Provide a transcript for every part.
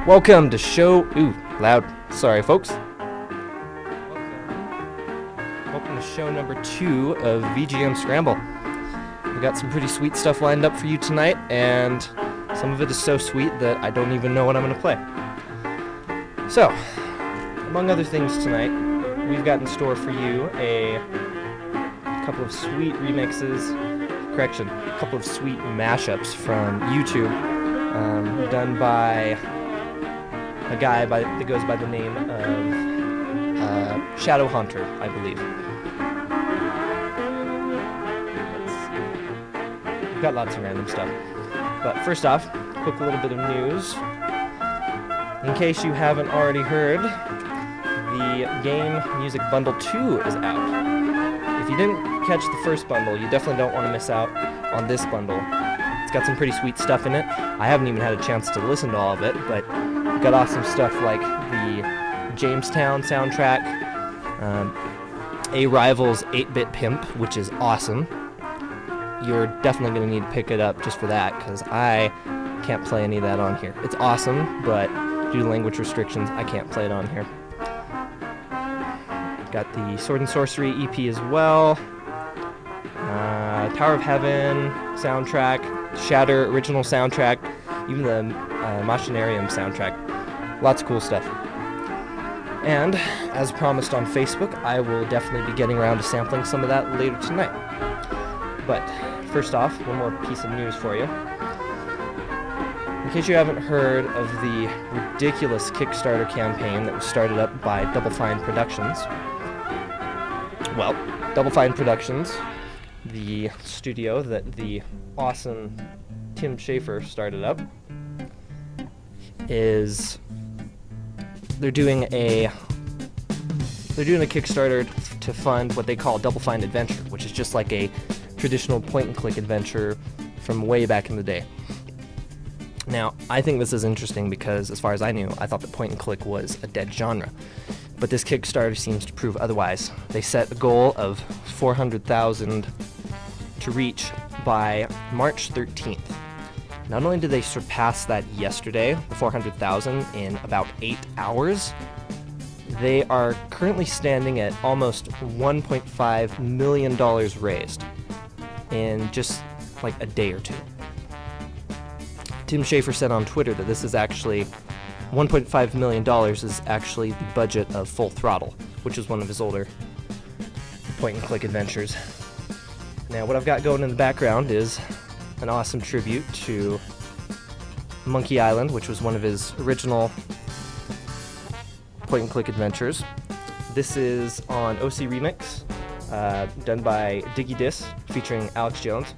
Welcome to show... Ooh, loud. Sorry, folks. Welcome to show number 2 of VGM Scramble. We got some pretty sweet stuff lined up for you tonight, and some of it is so sweet that I don't even know what I'm going to play. So, among other things tonight, we've got in store for you a couple of sweet remixes, a couple of sweet mashups from YouTube, done by a guy that goes by the name of Shadow Hunter, I believe. We've got lots of random stuff. But first off, quick little bit of news. In case you haven't already heard, the Game Music Bundle 2 is out. If you didn't catch the first bundle, you definitely don't want to miss out on this bundle. It's got some pretty sweet stuff in it. I haven't even had a chance to listen to all of it, but we've got awesome stuff like the Jamestown soundtrack, A Rival's 8-Bit Pimp, which is awesome. You're definitely going to need to pick it up just for that, because I can't play any of that on here. It's awesome, but due to language restrictions, I can't play it on here. Got the Sword and Sorcery EP as well, Tower of Heaven soundtrack, Shatter original soundtrack, even the Machinarium soundtrack. Lots of cool stuff. And, as promised on Facebook, I will definitely be getting around to sampling some of that later tonight. But, first off, one more piece of news for you. In case you haven't heard of the ridiculous Kickstarter campaign that was started up by Double Fine Productions, well, Double Fine Productions, the studio that the awesome Tim Schafer started up, they're doing a Kickstarter to fund what they call Double Fine Adventure, which is just like a traditional point-and-click adventure from way back in the day. Now, I think this is interesting because, as far as I knew, I thought that point-and-click was a dead genre. But this Kickstarter seems to prove otherwise. They set a goal of 400,000 to reach by March 13th. Not only did they surpass that yesterday, the 400,000, in about 8 hours, they are currently standing at almost $1.5 million raised in just like a day or two. Tim Schafer said on Twitter that this is actually $1.5 million is actually the budget of Full Throttle, which is one of his older point-and-click adventures. Now, what I've got going in the background is an awesome tribute to Monkey Island, which was one of his original point-and-click adventures. This is on OC Remix, done by Diggy Dis, featuring Alex Jones,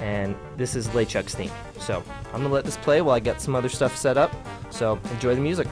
and this is LeChuck's theme. So, I'm going to let this play while I get some other stuff set up, so enjoy the music.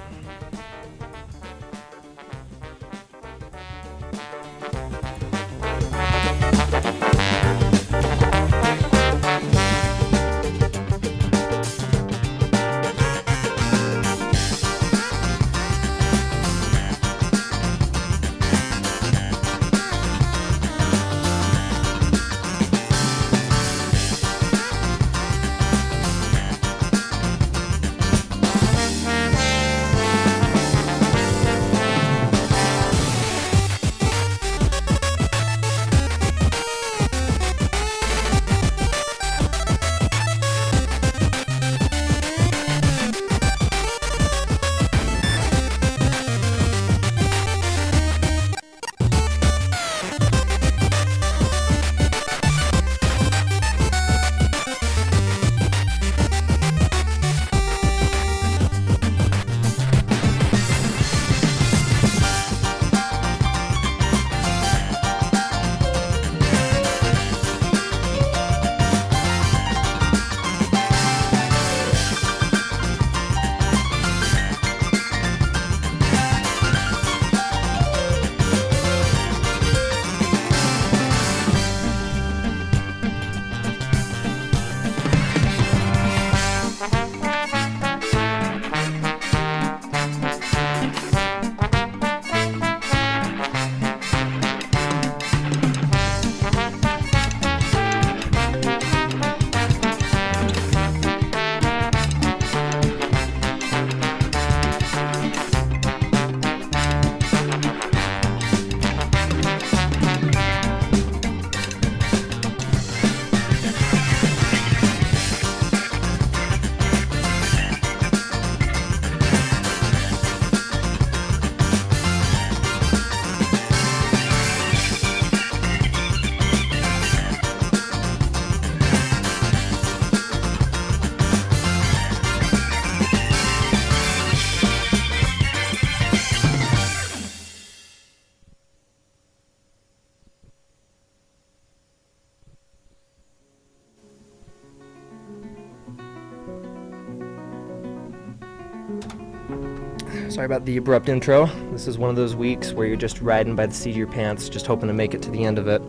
Sorry about the abrupt intro. This is one of those weeks where you're just riding by the seat of your pants, just hoping to make it to the end of it.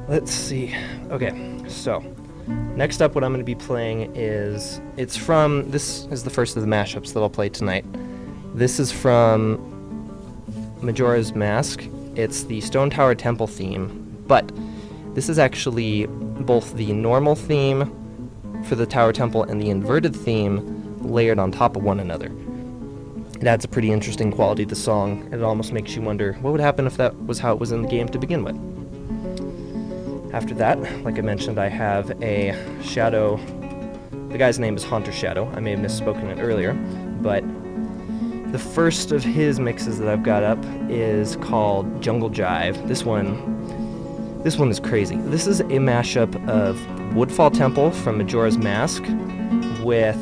Let's see. Okay, so next up what I'm going to be playing is, this is the first of the mashups that I'll play tonight. This is from Majora's Mask. It's the Stone Tower Temple theme, but this is actually both the normal theme for the Tower Temple and the inverted theme layered on top of one another. It adds a pretty interesting quality to the song, and it almost makes you wonder what would happen if that was how it was in the game to begin with. After that, like I mentioned, I have a Shadow. The guy's name is Haunter Shadow. I may have misspoken it earlier, but the first of his mixes that I've got up is called Jungle Jive. This one is crazy. This is a mashup of Woodfall Temple from Majora's Mask with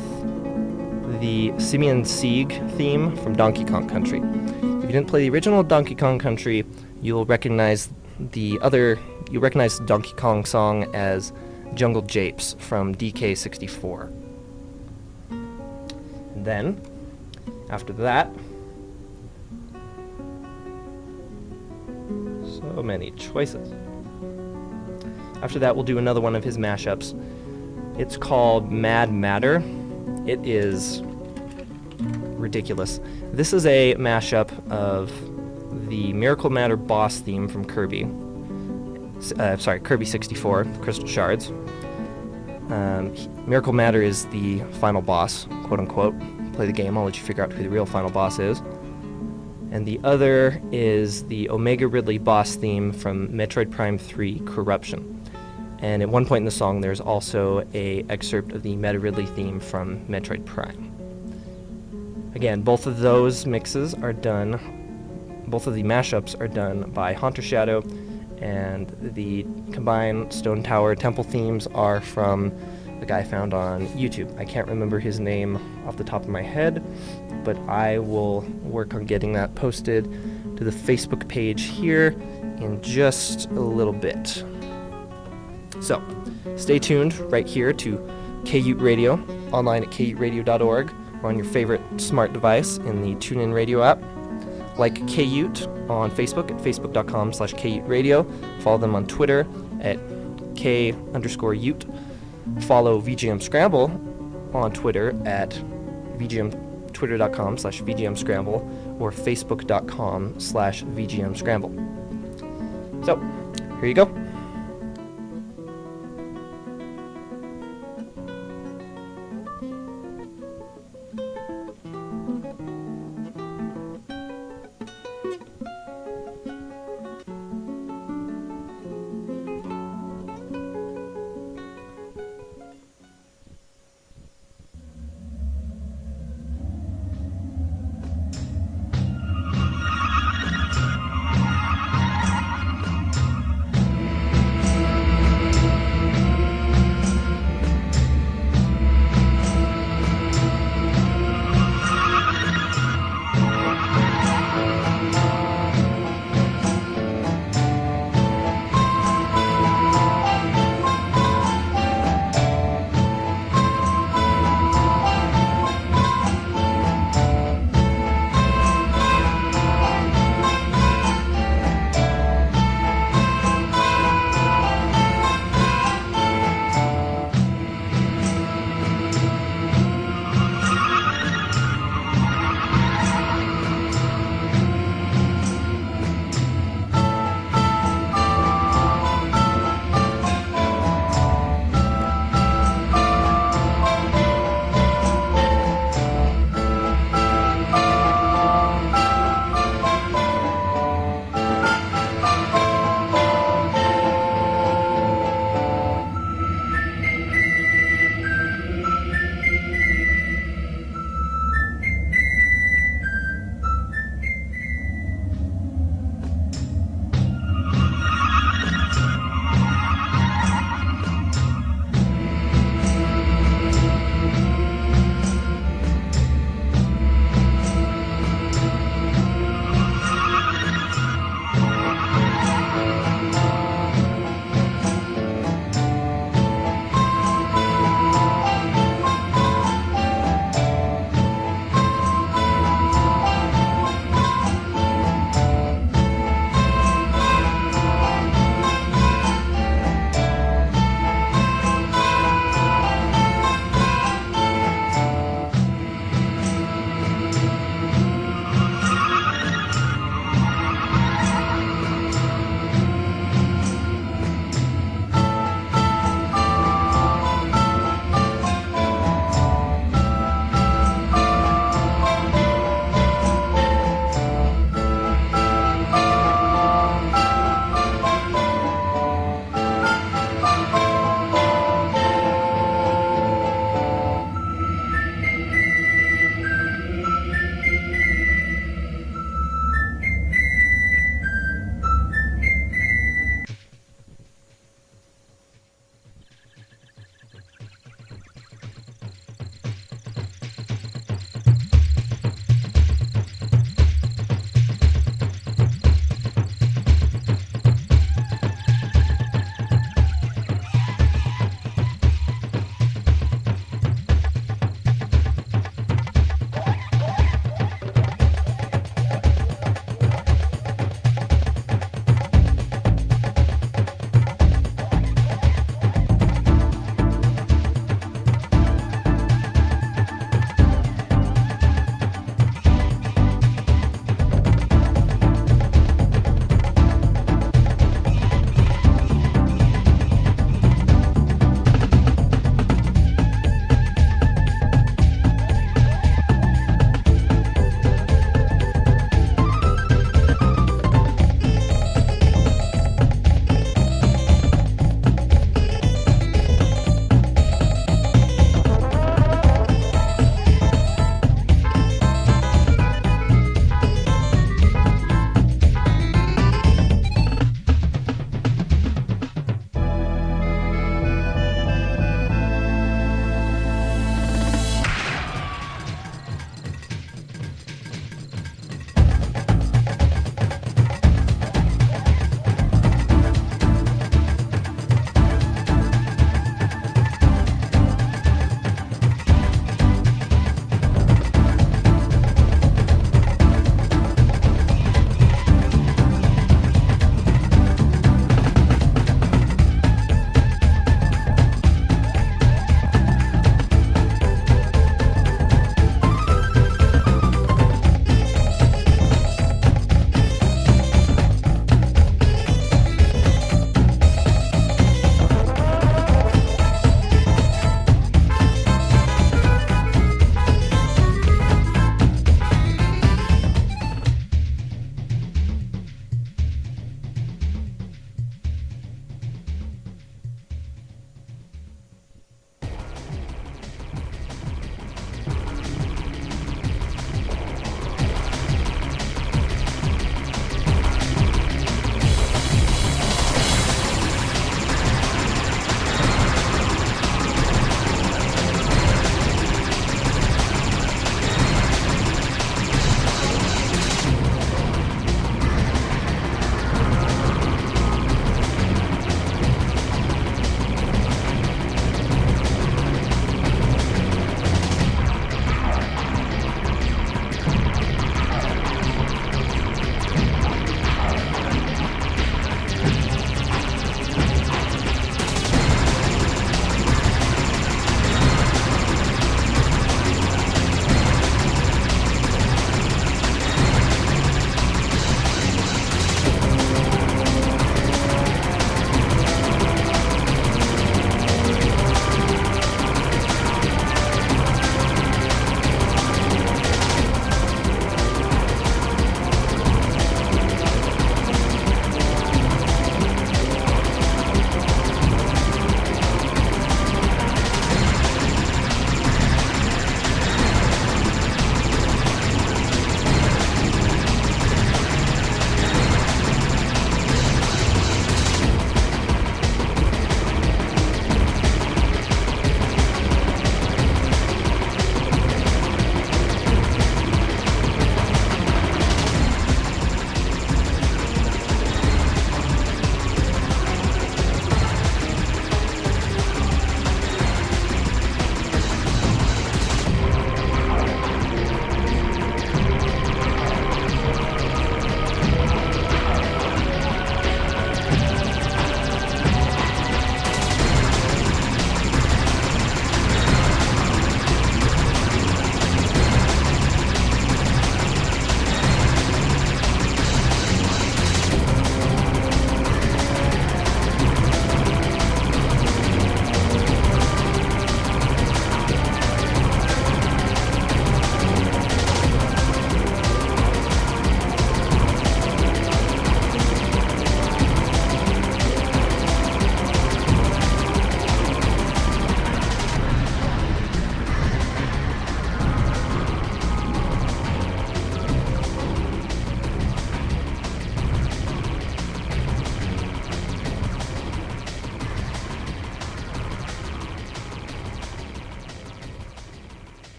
the Simeon Sieg theme from Donkey Kong Country. If you didn't play the original Donkey Kong Country, you'll recognize the Donkey Kong song as Jungle Japes from DK64. And then, after that, so many choices. After that, we'll do another one of his mashups. It's called Mad Matter. It is ridiculous. This is a mashup of the Miracle Matter boss theme from Kirby. Kirby 64, Crystal Shards. Miracle Matter is the final boss, quote unquote. Play the game, I'll let you figure out who the real final boss is. And the other is the Omega Ridley boss theme from Metroid Prime 3 Corruption. And at one point in the song, there's also an excerpt of the Meta Ridley theme from Metroid Prime. Again, both of the mashups are done by Haunter Shadow, and the combined Stone Tower Temple themes are from a guy found on YouTube. I can't remember his name off the top of my head, but I will work on getting that posted to the Facebook page here in just a little bit. So, stay tuned right here to KUT Radio, online at kutradio.org, or on your favorite smart device in the TuneIn Radio app. Like KUT on Facebook at facebook.com/KUTradio. Follow them on Twitter at K_UT. Follow VGM Scramble on Twitter at twitter.com/VGM Scramble or facebook.com/VGM Scramble. So, here you go.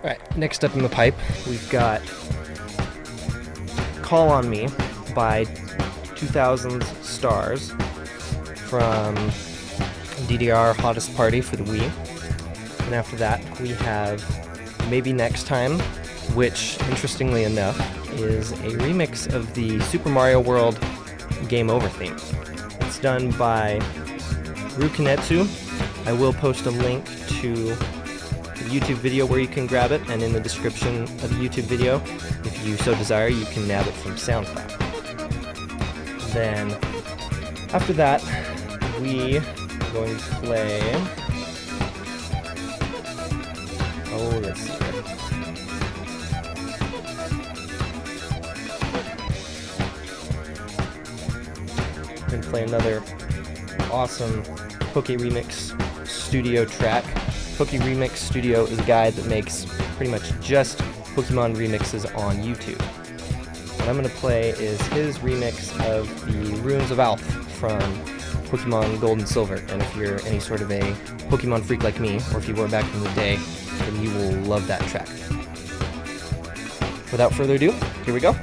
Alright, next up in the pipe, we've got Call on Me by 2000's Stars from DDR Hottest Party for the Wii. And after that, we have Maybe Next Time, which, interestingly enough, is a remix of the Super Mario World Game Over theme. It's done by Rukinetsu. I will post a link to the YouTube video where you can grab it, and in the description of the YouTube video, if you so desire, you can nab it from SoundCloud. Then, after that, we are going to play... Oh, let's see. We're going to play another awesome Poke Remix Studio track. Poke Remix Studio is a guy that makes pretty much just Pokemon remixes on YouTube. What I'm going to play is his remix of the Runes of Alph from Pokemon Gold and Silver. And if you're any sort of a Pokemon freak like me, or if you were back in the day, then you will love that track. Without further ado, here we go.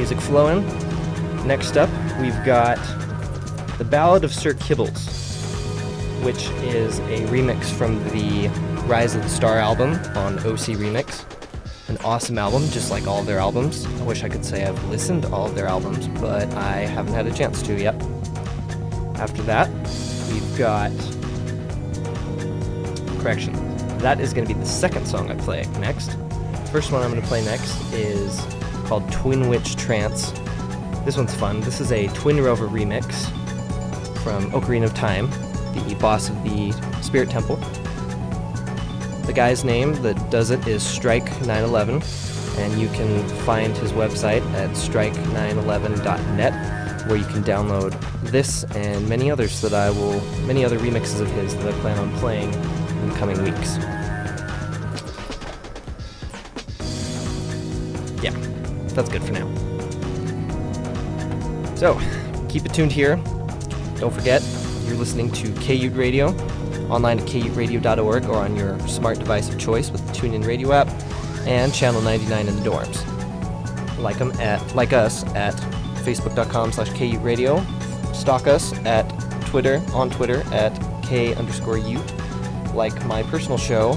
music flowing. Next up, we've got The Ballad of Sir Kibbles, which is a remix from the Rise of the Star album on OC Remix. An awesome album, just like all of their albums. I wish I could say I've listened to all of their albums, but I haven't had a chance to yet. After that, we've got... Correction. That is going to be the second song I play next. The first one I'm going to play next is called Twin Witch Trance. This one's fun. This is a Twin Rover remix from Ocarina of Time, the boss of the Spirit Temple. The guy's name that does it is Strike911, and you can find his website at strike911.net, where you can download this and many other remixes of his that I plan on playing in the coming weeks. Yeah, that's good for now. So, keep it tuned here. Don't forget, you're listening to KUT Radio, online at kutradio.org or on your smart device of choice with the TuneIn Radio app, and Channel 99 in the dorms. Like us at facebook.com/KUTradio. Stalk us on Twitter at K_Ute. Like my personal show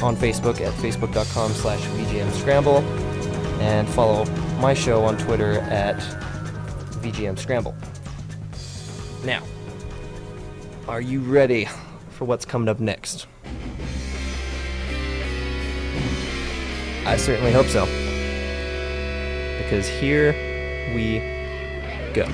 on Facebook at facebook.com/VGM Scramble. And follow my show on Twitter at VGM Scramble. Now, are you ready for what's coming up next? I certainly hope so. Because here we go.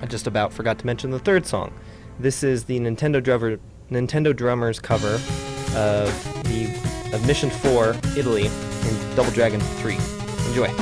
I just about forgot to mention the third song. This is the Nintendo Drummers cover of Mission 4, Italy, in Double Dragon 3. Enjoy.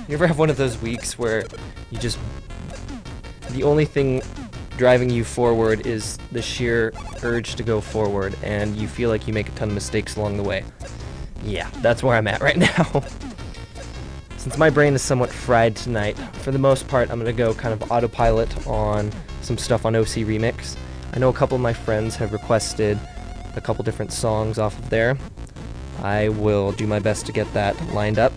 You ever have one of those weeks where the only thing driving you forward is the sheer urge to go forward, and you feel like you make a ton of mistakes along the way? Yeah, that's where I'm at right now. Since my brain is somewhat fried tonight, for the most part, I'm going to go kind of autopilot on some stuff on OC Remix. I know a couple of my friends have requested a couple different songs off of there. I will do my best to get that lined up.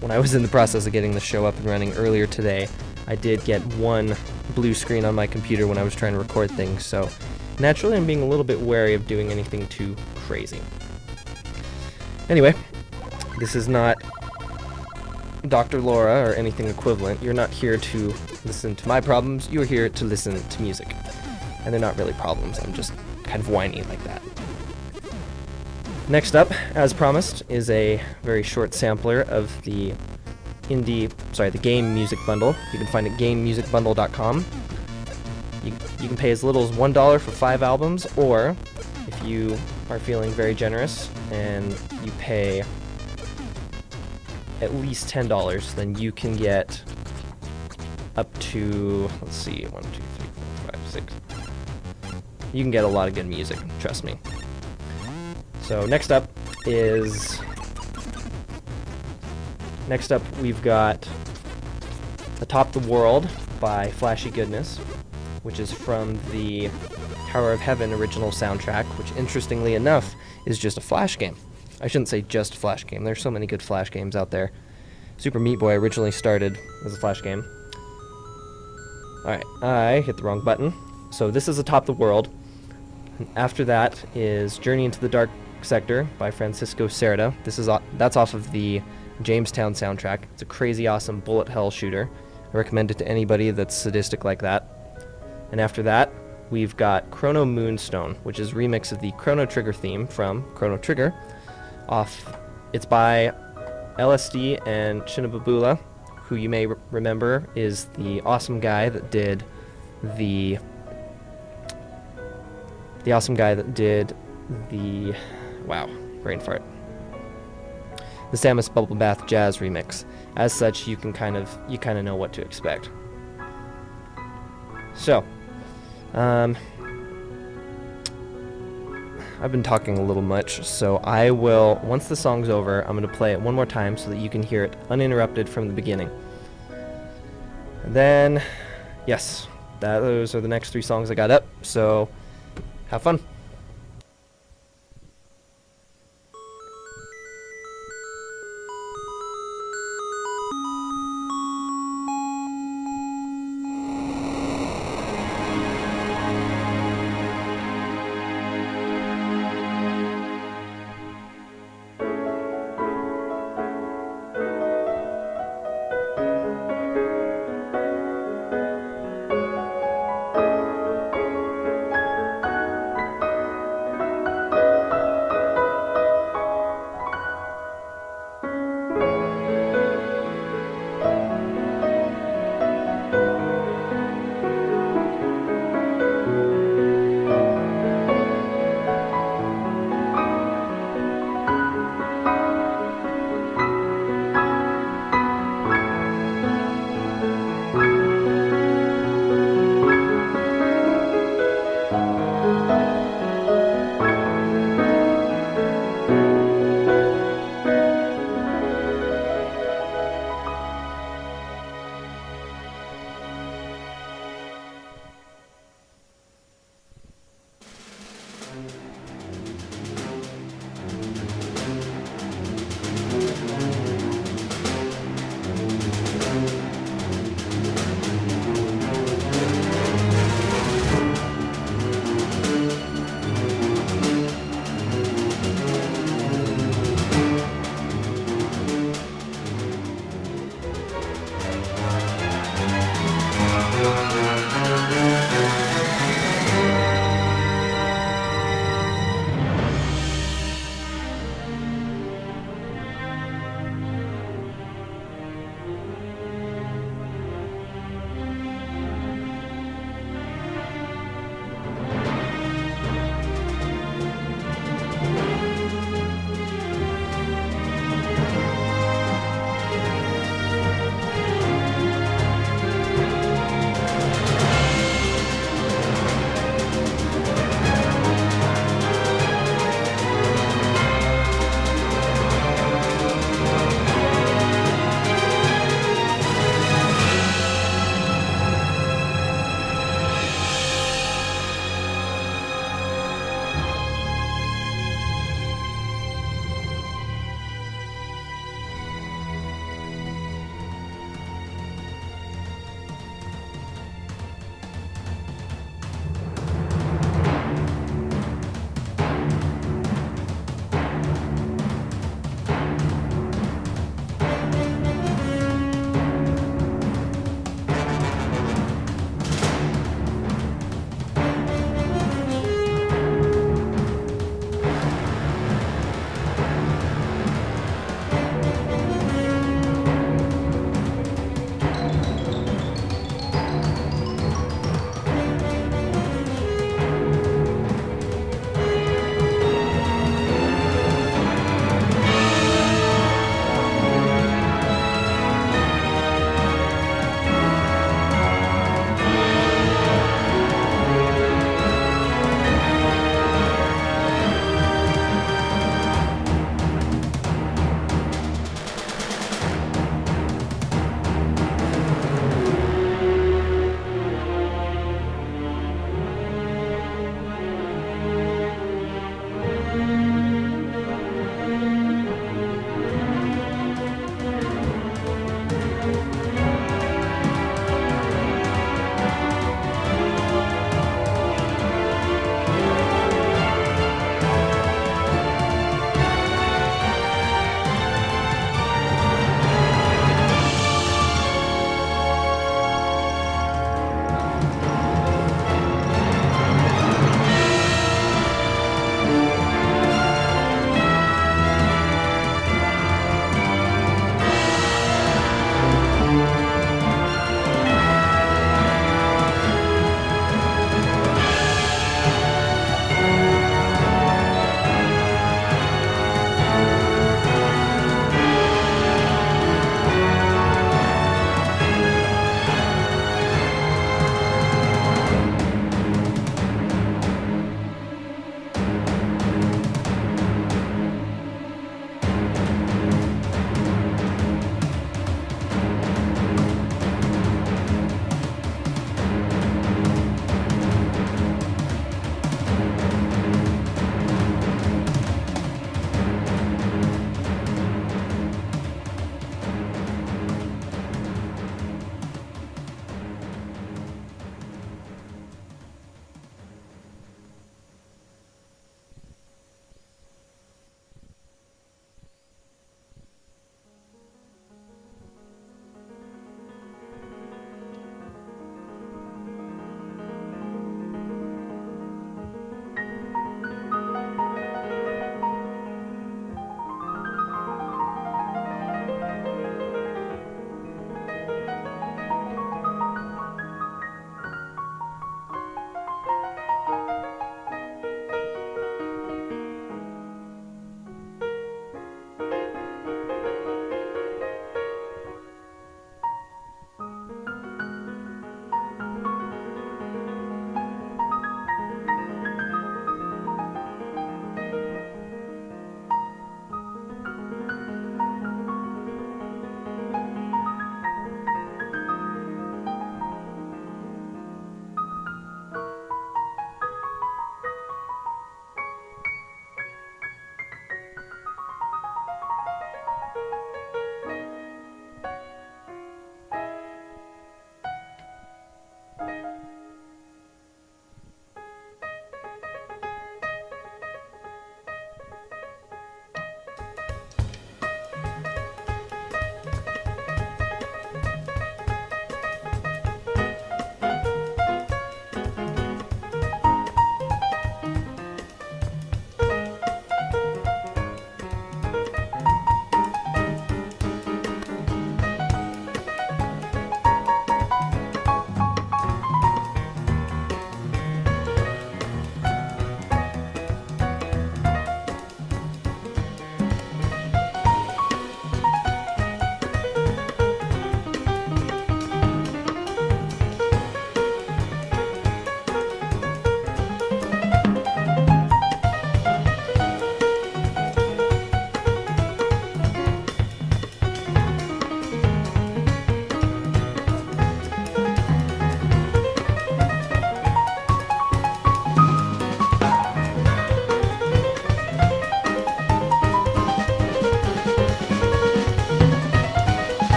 When I was in the process of getting the show up and running earlier today, I did get one blue screen on my computer when I was trying to record things, so naturally I'm being a little bit wary of doing anything too crazy. Anyway, this is not Dr. Laura or anything equivalent. You're not here to listen to my problems, you're here to listen to music. And they're not really problems, I'm just kind of whiny like that. Next up, as promised, is a very short sampler of the the Game Music Bundle. You can find it at gamemusicbundle.com. You can pay as little as $1 for 5 albums, or if you are feeling very generous and you pay at least $10, then you can get up to, let's see, 1, 2, 3, 4, 5, 6. You can get a lot of good music, trust me. So next up we've got Atop the World by Flashy Goodness, which is from the Tower of Heaven original soundtrack, which interestingly enough is just a Flash game. I shouldn't say just a Flash game, there's so many good Flash games out there. Super Meat Boy originally started as a Flash game. Alright, I hit the wrong button. So this is Atop the World. After that is Journey into the Dark Sector by Francisco Cerda. That's off of the Jamestown soundtrack. It's a crazy awesome bullet hell shooter. I recommend it to anybody that's sadistic like that. And after that, we've got Chrono Moonstone, which is a remix of the Chrono Trigger theme from Chrono Trigger. It's by LSD and Shinobabula, who you may remember is the awesome guy that did the wow, brain fart. The Samus Bubble Bath Jazz remix. As such, you kind of know what to expect. So, I've been talking a little much, so I will, once the song's over, I'm going to play it one more time so that you can hear it uninterrupted from the beginning. And then, yes, those are the next 3 songs I got up, so have fun.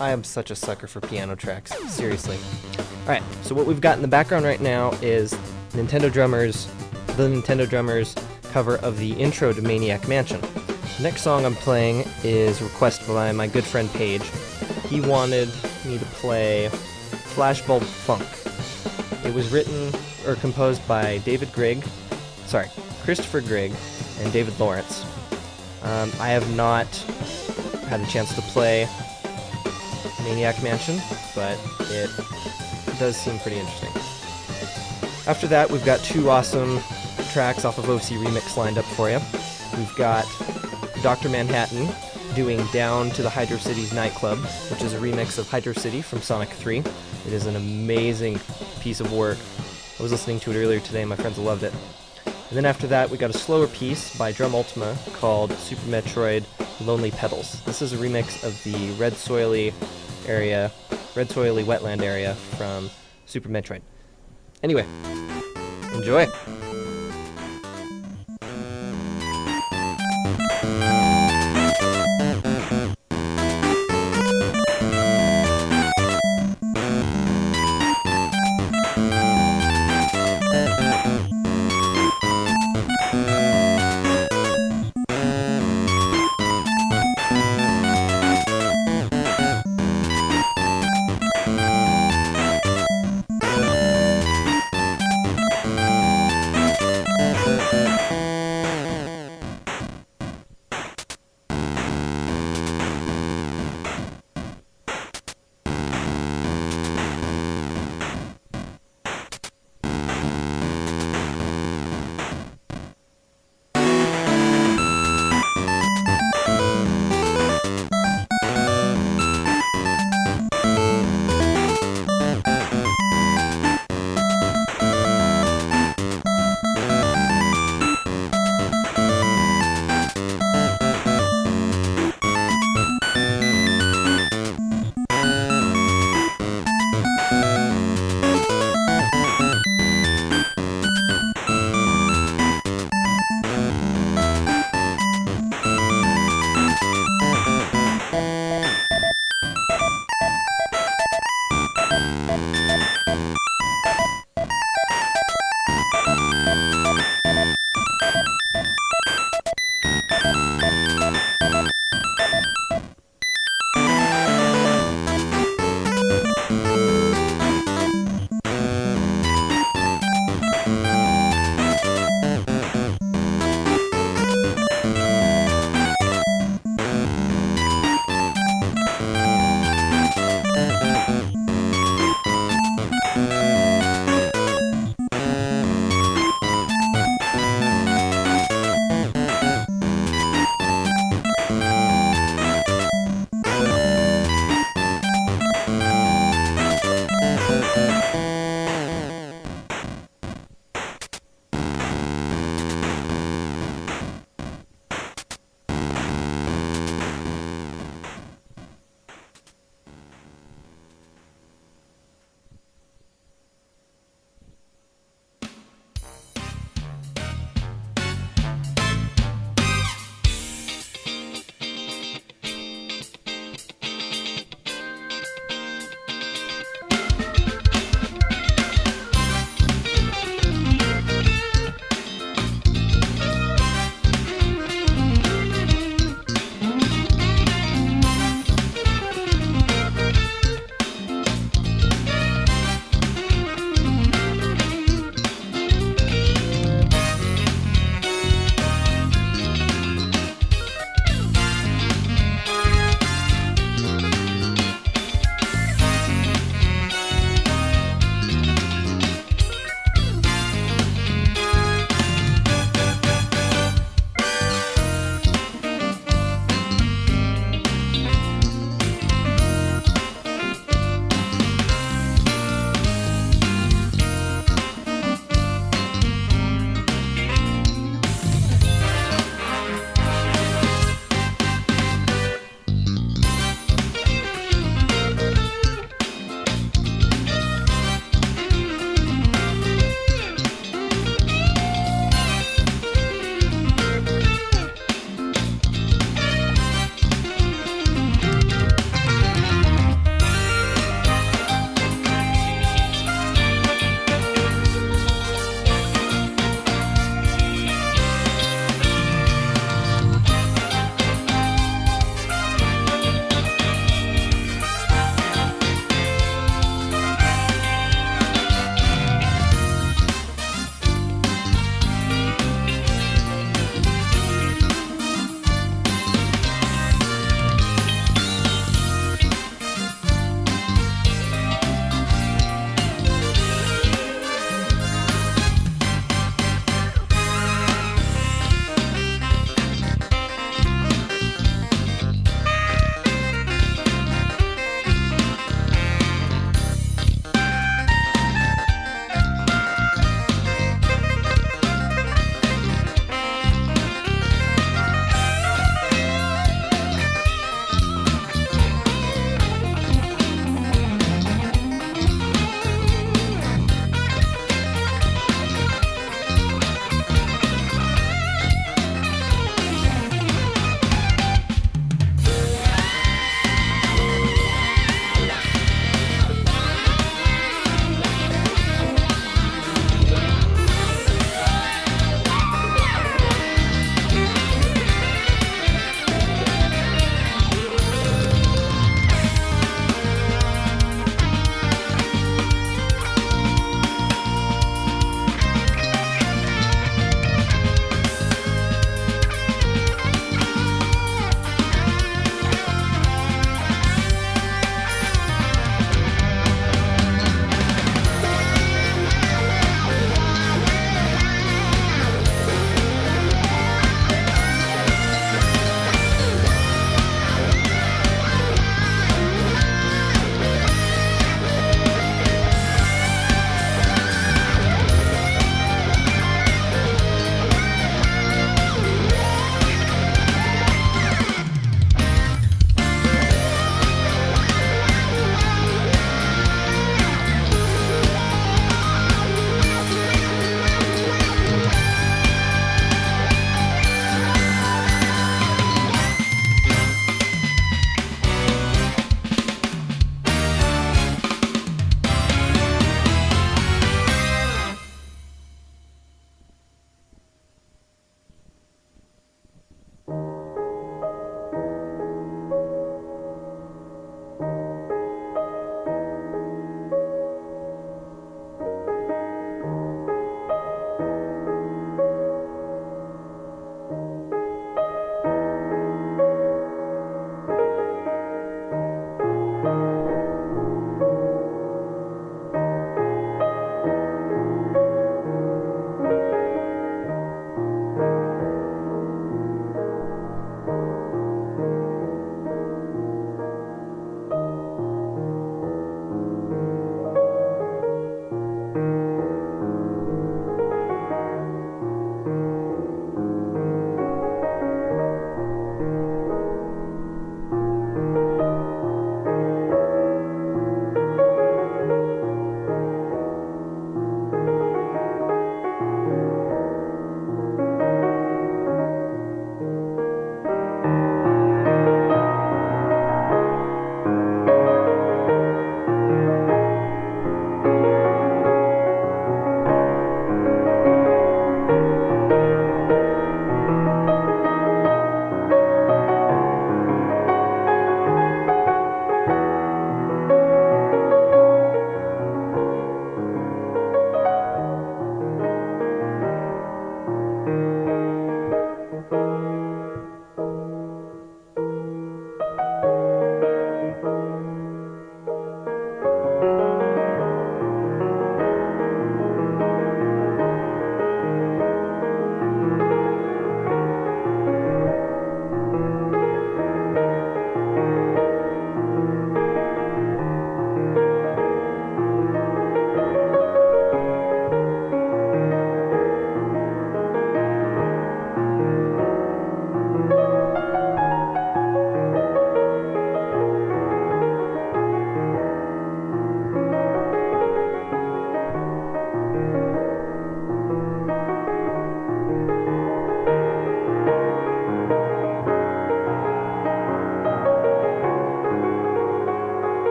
I am such a sucker for piano tracks, seriously. Alright, so what we've got in the background right now is the Nintendo Drummers cover of the intro to Maniac Mansion. The next song I'm playing is requested by my good friend Paige. He wanted me to play Flashbulb Funk. It was written or composed by Christopher Grigg and David Lawrence. I have not had a chance to play Maniac Mansion, but it does seem pretty interesting. After that, we've got two awesome tracks off of OC Remix lined up for you. We've got Dr. Manhattan doing Down to the Hydro City's Nightclub, which is a remix of Hydro City from Sonic 3. It is an amazing piece of work. I was listening to it earlier today, and my friends loved it. And then after that, we got a slower piece by Drum Ultima called Super Metroid Lonely Petals. This is a remix of the Red Soily wetland area from Super Metroid. Anyway, enjoy!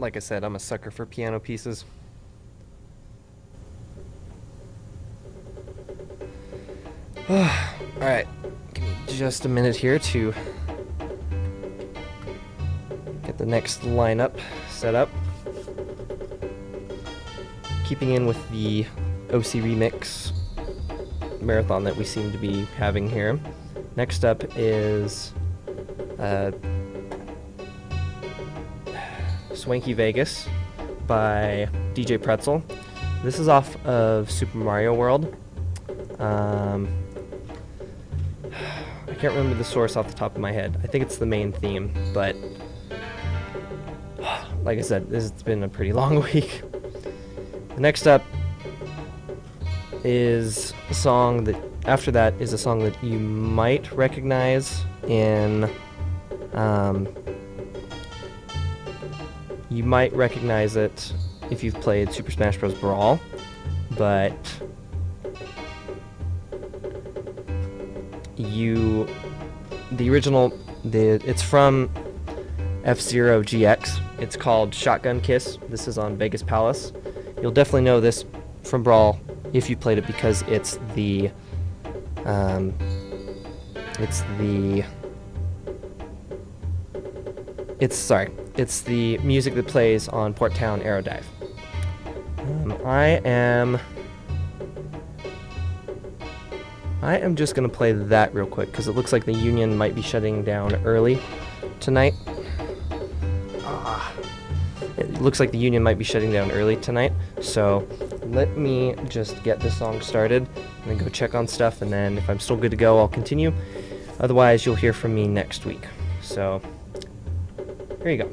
like I said, I'm a sucker for piano pieces. Alright, give me just a minute here to get the next lineup set up. Keeping in with the OC Remix marathon that we seem to be having here. Next up is Swanky Vegas by DJ Pretzel. This is off of Super Mario World. I can't remember the source off the top of my head. I think it's the main theme, but like I said, this has been a pretty long week. Next up is a song that, after that, is a song that you might recognize in, you might recognize it if you've played Super Smash Bros. Brawl, but it's from F-Zero GX. It's called Shotgun Kiss. This is on Vegas Palace. You'll definitely know this from Brawl if you played it, because it's the music that plays on Port Town Aerodive. I am just gonna play that real quick because it looks like the Union might be shutting down early tonight. It looks like the Union might be shutting down early tonight, so let me just get this song started and then go check on stuff, and then if I'm still good to go, I'll continue. Otherwise, you'll hear from me next week. So, here you go.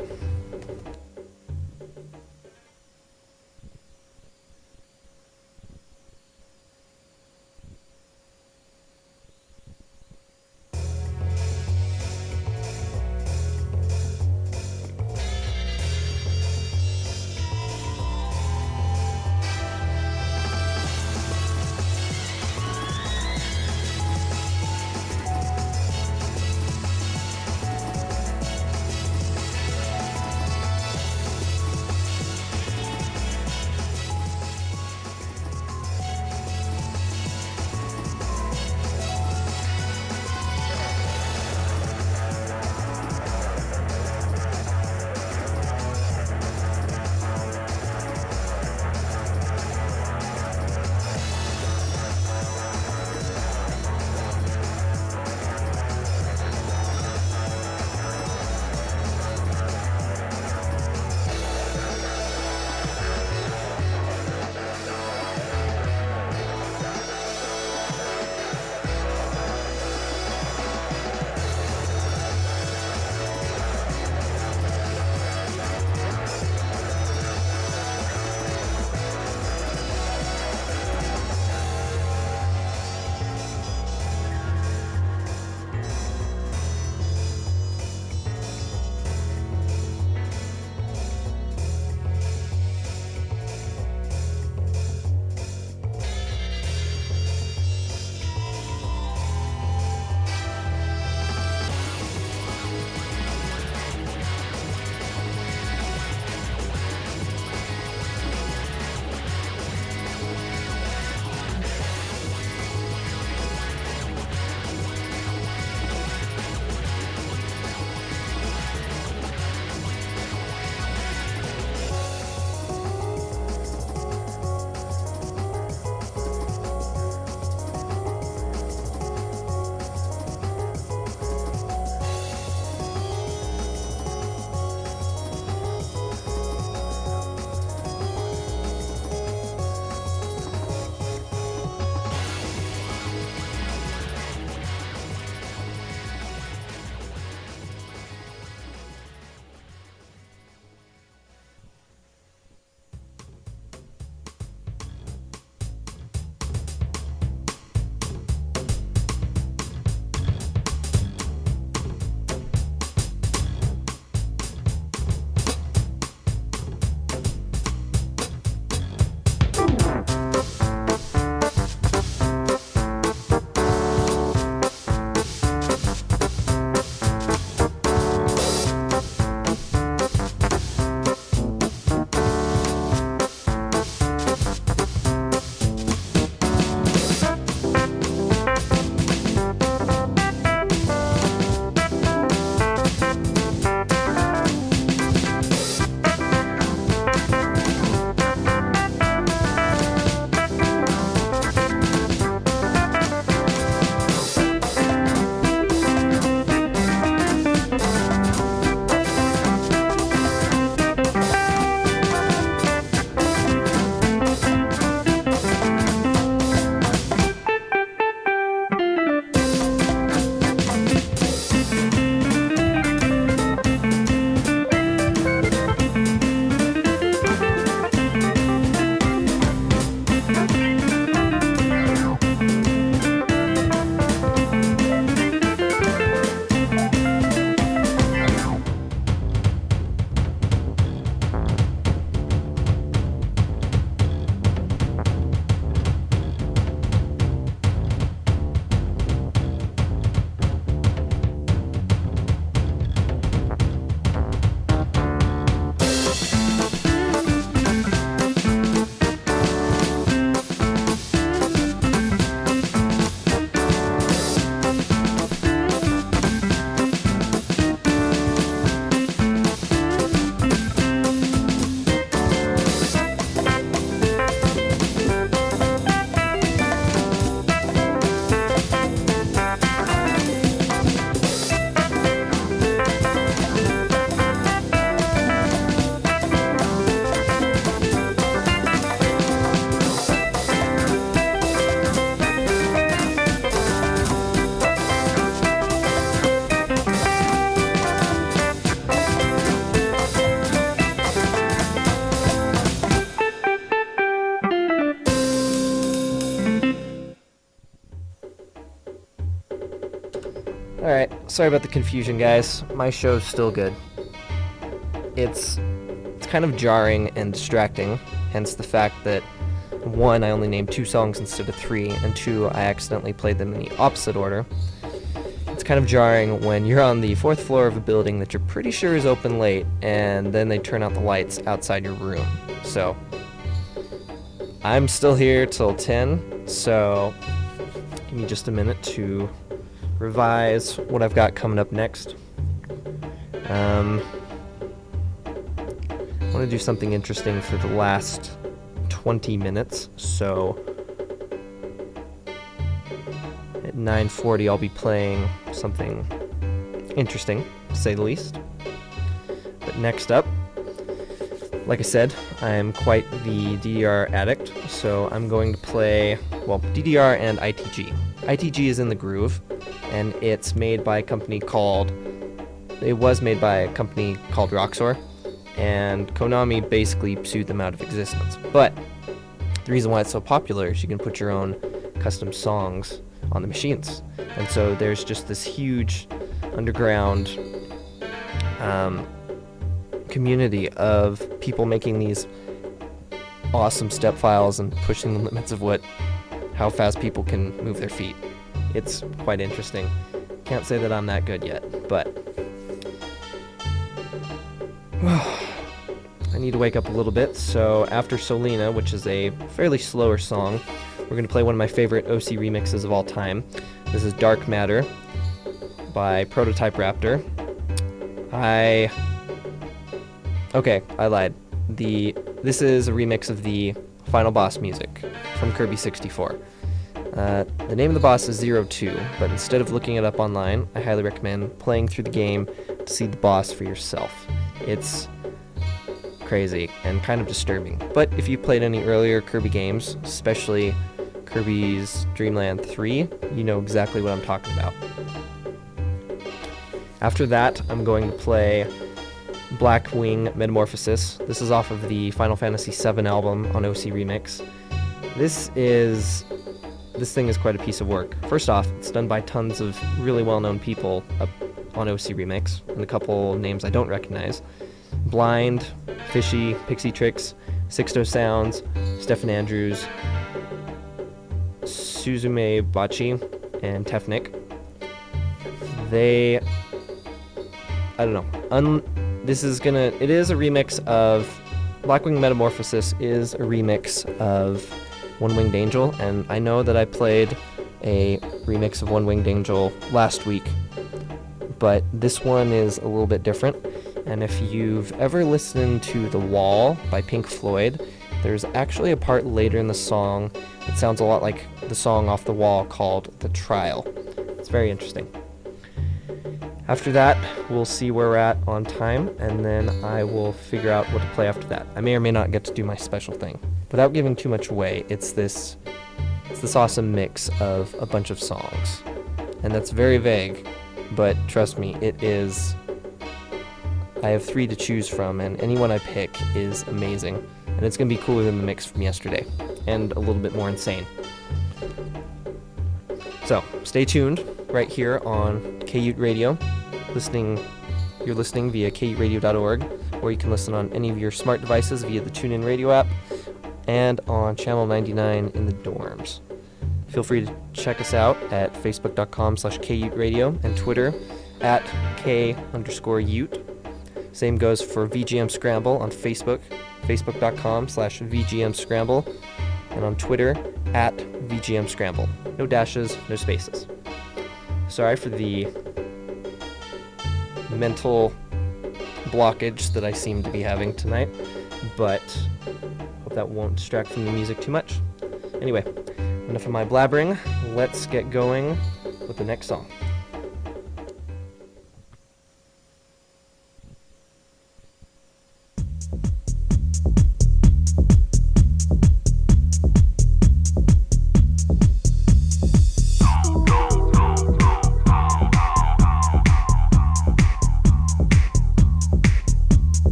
Alright, sorry about the confusion, guys. My show's still good. It's kind of jarring and distracting, hence the fact that 1, I only named 2 songs instead of 3, and 2, I accidentally played them in the opposite order. It's kind of jarring when you're on the 4th floor of a building that you're pretty sure is open late, and then they turn out the lights outside your room. So, I'm still here till 10, so give me just a minute to revise what I've got coming up next. I want to do something interesting for the last 20 minutes, so at 9:40 I'll be playing something interesting, to say the least. But next up, like I said, I'm quite the DDR addict, so I'm going to play, well, DDR and ITG. ITG is in the groove, and it's made by a company called, it was made by a company called Roxor, and Konami basically sued them out of existence. But the reason why it's so popular is you can put your own custom songs on the machines. And so there's just this huge underground community of people making these awesome step files and pushing the limits of how fast people can move their feet. It's quite interesting. Can't say that I'm that good yet, but I need to wake up a little bit, so after Solina, which is a fairly slower song, we're going to play one of my favorite OC remixes of all time. This is Dark Matter by Prototype Raptor. I lied. This is a remix of the final boss music from Kirby 64. The name of the boss is 02, but instead of looking it up online, I highly recommend playing through the game to see the boss for yourself. It's crazy and kind of disturbing. But if you played any earlier Kirby games, especially Kirby's Dream Land 3, you know exactly what I'm talking about. After that, I'm going to play Blackwing Metamorphosis. This is off of the Final Fantasy VII album on OC Remix. This thing is quite a piece of work. First off, it's done by tons of really well-known people up on OC Remix, and a couple names I don't recognize. Blind, Fishy, Pixie Tricks, Sixto Sounds, Stefan Andrews, Suzume Bachi, and Tefnik. It is a remix of, Blackwing Metamorphosis is a remix of One Winged Angel, and I know that I played a remix of One Winged Angel last week, but this one is a little bit different. And if you've ever listened to The Wall by Pink Floyd, there's actually a part later in the song that sounds a lot like the song off The Wall called The Trial. It's very interesting. After that, we'll see where we're at on time, and then I will figure out what to play after that. I may or may not get to do my special thing. Without giving too much away, it's this awesome mix of a bunch of songs. And that's very vague, but trust me, it is. I have 3 to choose from, and any one I pick is amazing. And it's going to be cooler than the mix from yesterday, and a little bit more insane. So, stay tuned right here on KUT Radio. You're listening via kutradio.org, or you can listen on any of your smart devices via the TuneIn Radio app, and on Channel 99 in the dorms. Feel free to check us out at facebook.com/KUTradio and Twitter at @K_Ute. Same goes for VGM Scramble on Facebook, facebook.com/VGM Scramble, and on Twitter at VGM Scramble. No dashes, no spaces. Sorry for the mental blockage that I seem to be having tonight, but hope that won't distract from the music too much. Anyway, enough of my blabbering. Let's get going with the next song.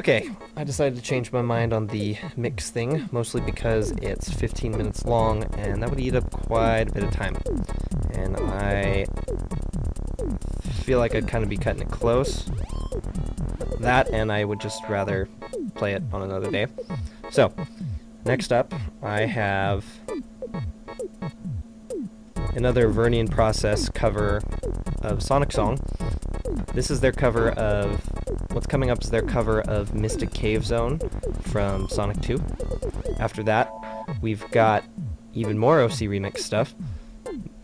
Okay, I decided to change my mind on the mix thing, mostly because it's 15 minutes long, and that would eat up quite a bit of time. And I feel like I'd kind of be cutting it close. That, and I would just rather play it on another day. So, next up, I have another Vernian Process cover of Sonic Song. This is their cover of... What's coming up is their cover of Mystic Cave Zone from Sonic 2. After that, we've got even more OC remix stuff,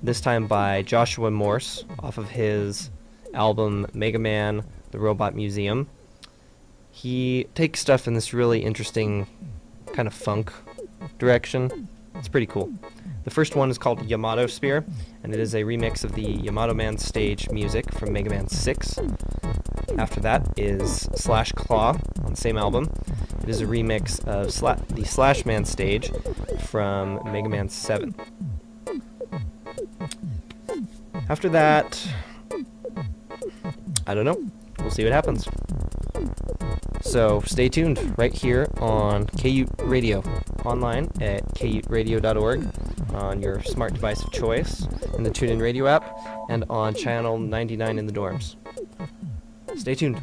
this time by Joshua Morse, off of his album Mega Man, The Robot Museum. He takes stuff in this really interesting kind of funk direction. It's pretty cool. The first one is called Yamato Spear, and it is a remix of the Yamato Man stage music from Mega Man 6. After that is Slash Claw on the same album. It is a remix of the Slash Man stage from Mega Man 7. After that, I don't know. We'll see what happens. So stay tuned right here on KUT Radio, online at kutradio.org, on your smart device of choice, in the TuneIn Radio app, and on channel 99 in the dorms. Stay tuned.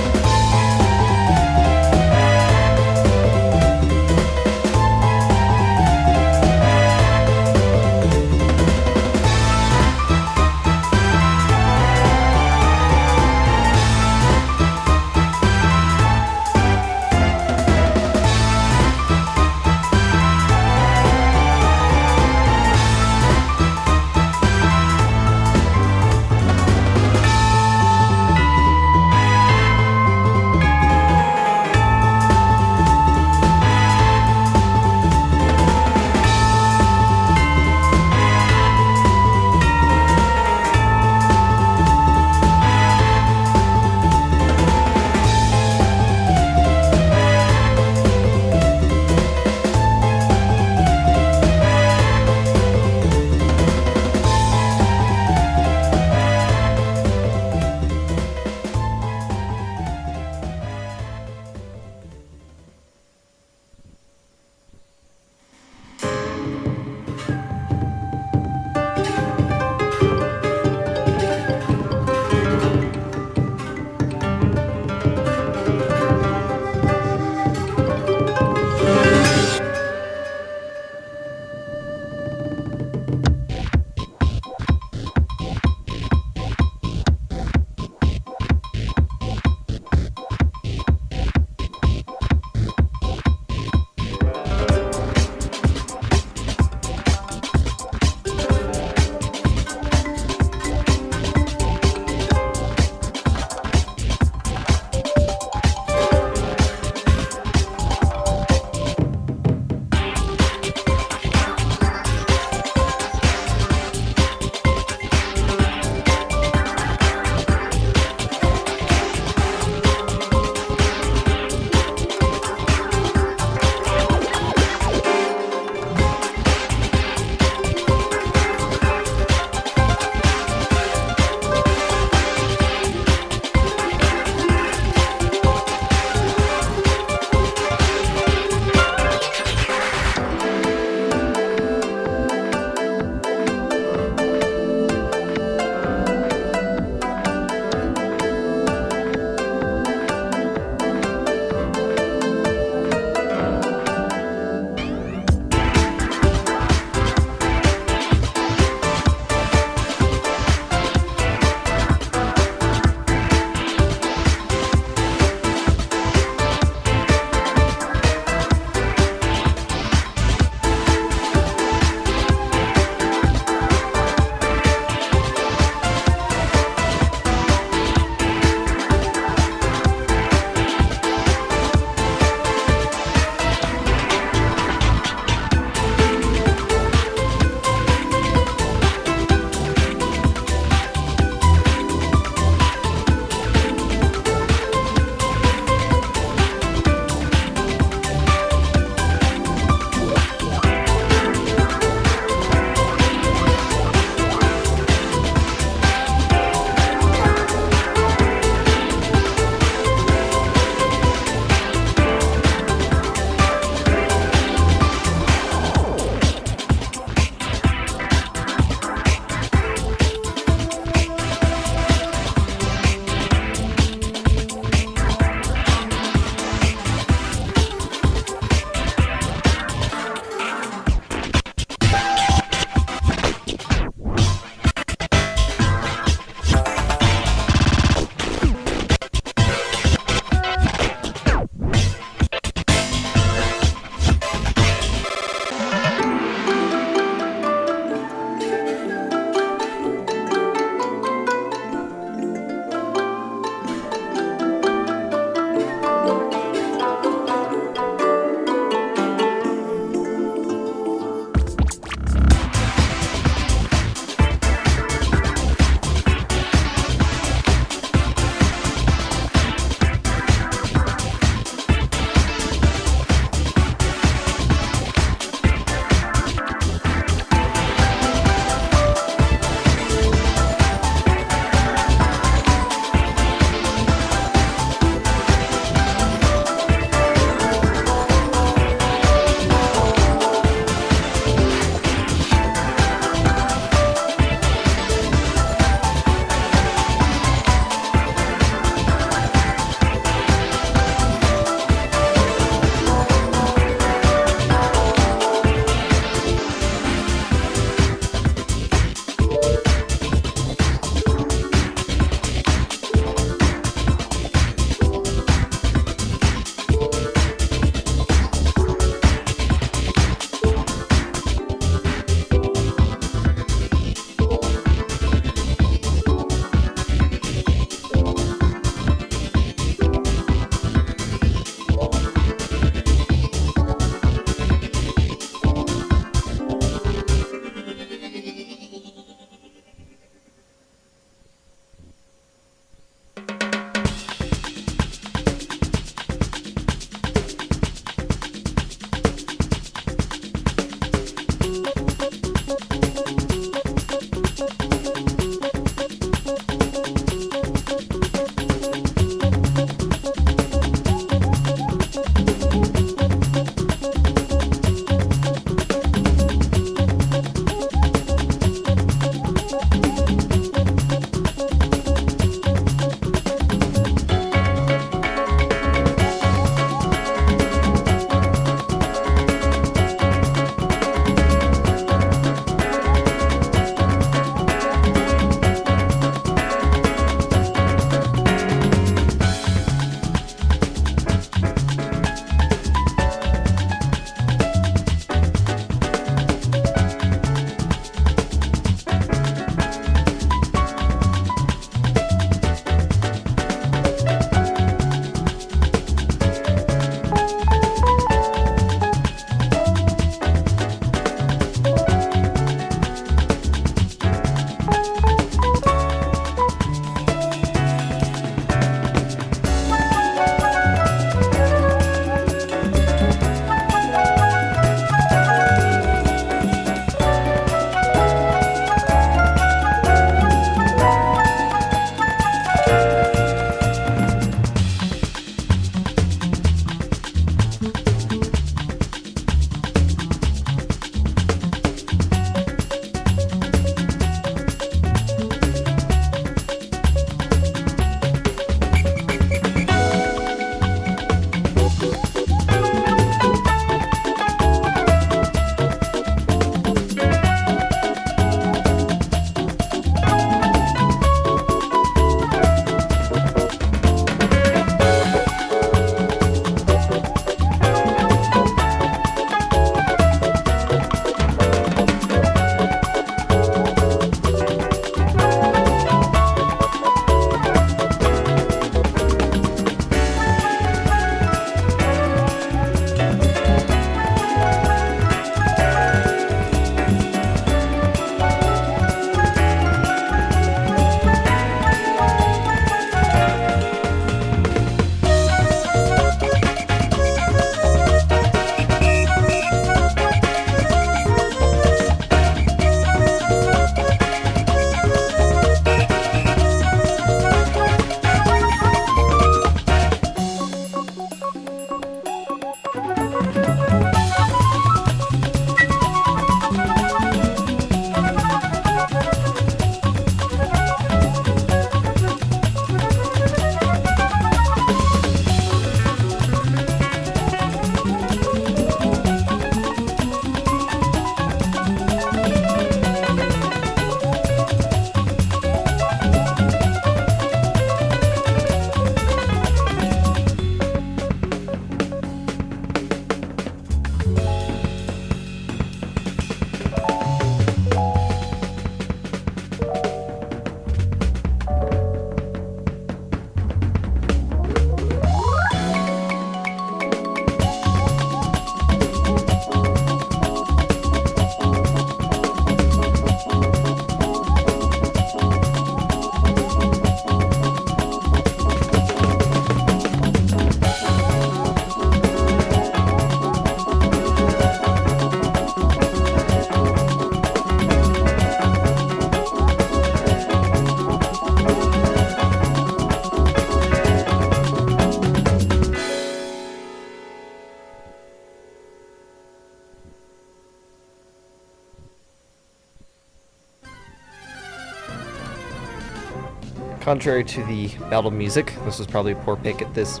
Contrary to the battle music, this was probably a poor pick at this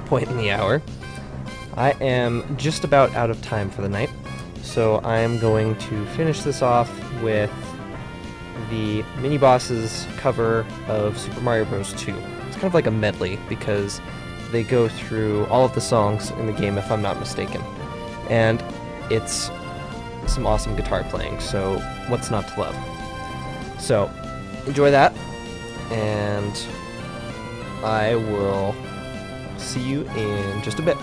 point in the hour. I am just about out of time for the night, so I am going to finish this off with the mini-bosses cover of Super Mario Bros. 2. It's kind of like a medley because they go through all of the songs in the game, if I'm not mistaken. And it's some awesome guitar playing, so what's not to love? So, enjoy that, and I will see you in just a bit.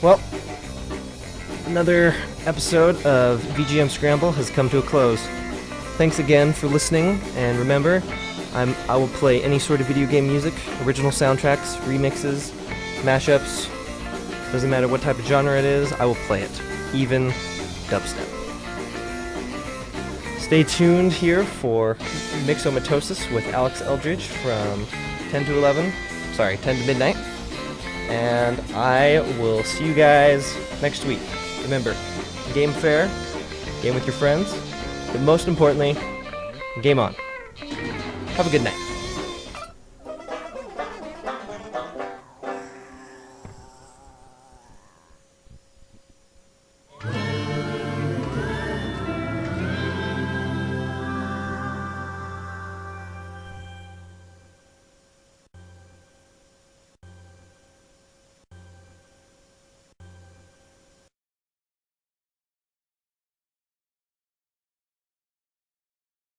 Well, another episode of VGM Scramble has come to a close. Thanks again for listening, and remember, I will play any sort of video game music, original soundtracks, remixes, mashups, doesn't matter what type of genre it is, I will play it, even dubstep. Stay tuned here for Mixomatosis with Alex Eldridge from 10 to midnight. And I will see you guys next week. Remember, game fair, game with your friends, but most importantly, game on. Have a good night.